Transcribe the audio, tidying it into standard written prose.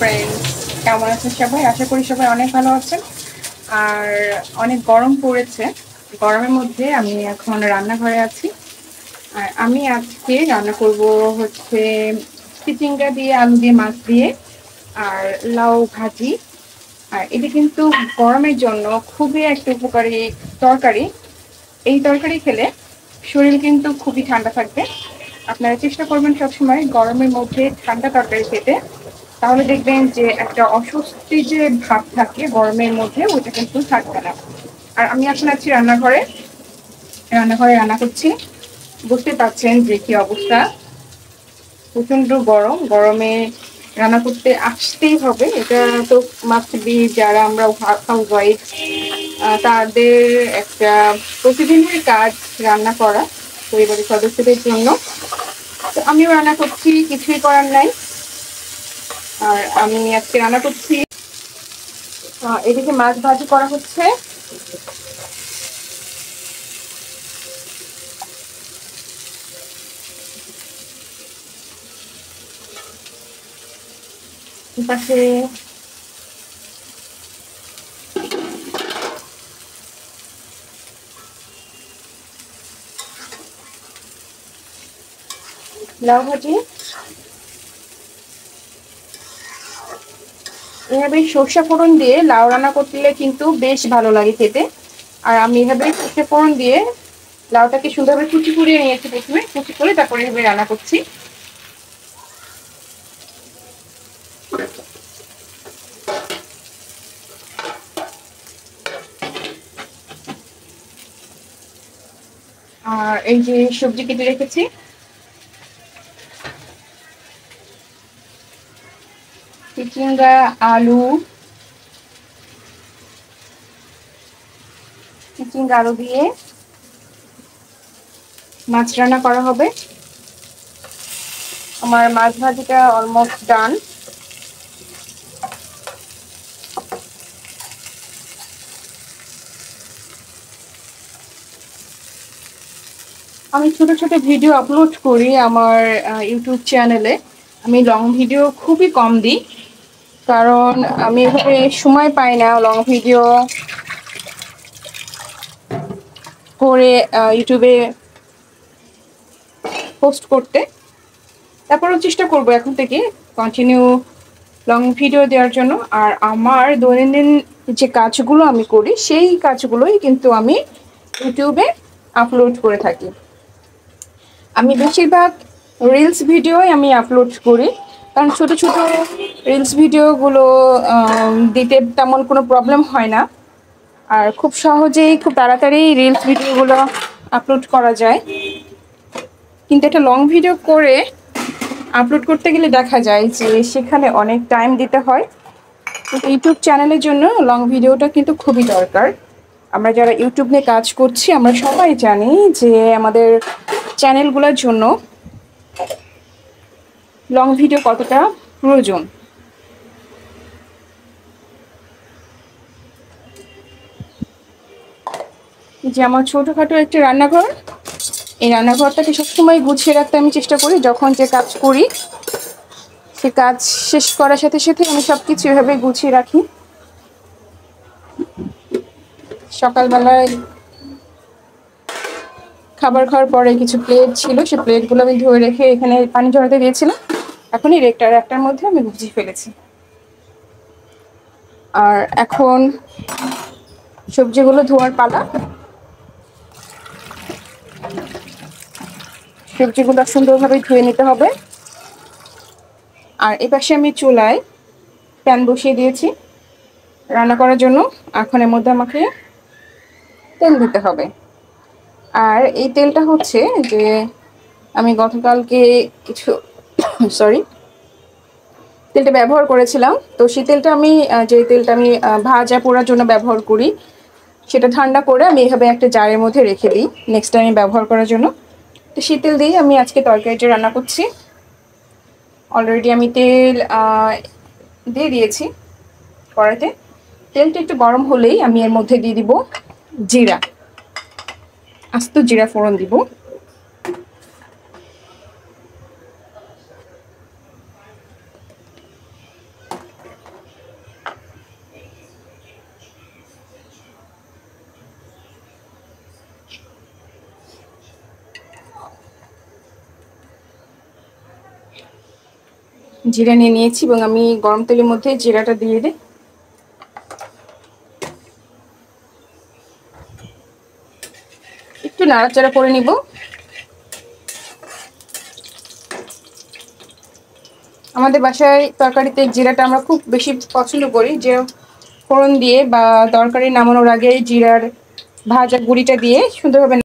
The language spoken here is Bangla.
ফ্রেন্ডস, কেমন আছেন সবাই? আশা করি সবাই অনেক ভালো আছেন। আর অনেক গরম পড়েছে। গরমের মধ্যে আমি এখন রান্নাঘরে আছি। আর আমি আজকে রান্না করব হচ্ছে চিচিঙ্গা দিয়ে, আলু দিয়ে, মাছ দিয়ে আর লাউ ভাজি। আর এটা কিন্তু গরমের জন্য খুবই একটা উপকারী তরকারি। এই তরকারি খেলে শরীর কিন্তু খুবই ঠান্ডা থাকবে। আপনারা চেষ্টা করবেন সবসময় গরমের মধ্যে ঠান্ডা তরকারি খেতে, তাহলে দেখবেন যে একটা অস্বস্তি যে ভাব থাকে গরমের মধ্যে ওইটা কিন্তু থাকবে না। আর আমি এখন আছি রান্নাঘরে রান্না করছি। বুঝতে পারছেন যে কি অবস্থা, প্রচন্ড গরম। গরমে রান্না করতে আসতেই হবে, এটা তো মাস্ট বি। যারা আমরা হাউস ওয়াইফ তাদের একটা প্রতিদিনের কাজ রান্না করা পরিবারের সদস্যদের জন্য। তো আমিও রান্না করছি, কিছুই করার নাই। আর আমি আজকে রান্না করছি, এদিকে মাছ ভাজি করা হচ্ছে। পাশে লাউ ভাজি। এভাবে সর্ষে ফোড়ন দিয়ে লাউ রান্না করলে কিন্তু বেশ ভালো লাগে খেতে। আর আমি এভাবে সর্ষে ফোড়ন দিয়ে লাউটাকে সুন্দরভাবে কুচি করে নিয়েছি, প্রথমে কুচি করে তারপরে এভাবে রান্না করছি। আর এই যে সবজি কেটে রেখেছি, চিচিঙ্গা, আলু, দিয়ে মাছ রান্না করা হবে। আমার মাছ ভাজিটা অলমোস্ট ডান। আমি ছোট ছোট ভিডিও আপলোড করি আমার ইউটিউব চ্যানেলে। আমি লং ভিডিও খুবই কম দিই, কারণ আমি এভাবে সময় পাই না লং ভিডিও করে ইউটিউবে পোস্ট করতে। তারপরেও চেষ্টা করব এখন থেকে কন্টিনিউ লং ভিডিও দেওয়ার জন্য। আর আমার দৈনন্দিন যে কাজগুলো আমি করি সেই কাজগুলোই কিন্তু আমি ইউটিউবে আপলোড করে থাকি। আমি বেশিরভাগ রিলস ভিডিওই আমি আপলোড করি, কারণ ছোট ছোট রিলস ভিডিওগুলো দিতে তেমন কোনো প্রবলেম হয় না। আর খুব সহজেই খুব তাড়াতাড়ি রিলস ভিডিওগুলো আপলোড করা যায়। কিন্তু একটা লং ভিডিও করে আপলোড করতে গেলে দেখা যায় যে সেখানে অনেক টাইম দিতে হয়। ইউটিউব চ্যানেলের জন্য লং ভিডিওটা কিন্তু খুবই দরকার। আমরা যারা ইউটিউব নিয়ে কাজ করছি আমরা সবাই জানি যে আমাদের চ্যানেলগুলোর জন্য লং ভিডিও কতটা প্রয়োজন। যে আমার ছোটোখাটো একটি রান্নাঘর, এই রান্নাঘরটাকে সবসময় গুছিয়ে রাখতে আমি চেষ্টা করি। যখন যে কাজ করি সে কাজ শেষ করার সাথে সাথে আমি সব কিছু এভাবে গুছিয়ে রাখি। সকালবেলায় খাবার খাওয়ার পরে কিছু প্লেট ছিল, সে প্লেটগুলো আমি ধুয়ে রেখে এখানে পানি ঝরাতে দিয়েছিলাম। এখনই একটার মধ্যে আমি গুছিয়ে ফেলেছি। আর এখন সবজিগুলো ধোয়ার পালা। সবজিগুলো সুন্দরভাবে ধুয়ে নিতে হবে। আর এপাশে আমি চুলায় প্যান বসিয়ে দিয়েছি রান্না করার জন্য। এখন এর মধ্যে আমাকে তেল দিতে হবে। আর এই তেলটা হচ্ছে যে আমি গতকালকে কিছু তেলটা ব্যবহার করেছিলাম। তো সেই তেলটা আমি যে তেলটা আমি ভাজা পোড়ার জন্য ব্যবহার করি সেটা ঠান্ডা করে আমি এভাবে একটা জারের মধ্যে রেখে দিই নেক্সট টাইম ব্যবহার করার জন্য। তো সেই তেল দিয়েই আমি আজকে তরকারিটা রান্না করছি। অলরেডি আমি তেল দিয়ে দিয়েছি কড়াইতে। তেলটা একটু গরম হলেই আমি এর মধ্যে দিয়ে দিব জিরা, আস্ত জিরা ফোড়ন দিব। জিরা নিয়ে নিয়েছি এবং আমি গরম তেলের মধ্যে জিরাটা দিয়ে দিই। একটু নাড়াচাড়া করে নিব। আমাদের বাসায় তরকারিতে জিরাটা আমরা খুব বেশি পছন্দ করি, যে ফোড়ন দিয়ে বা তরকারি নামানোর আগে জিরার ভাজা গুঁড়িটা দিয়ে সুন্দরভাবে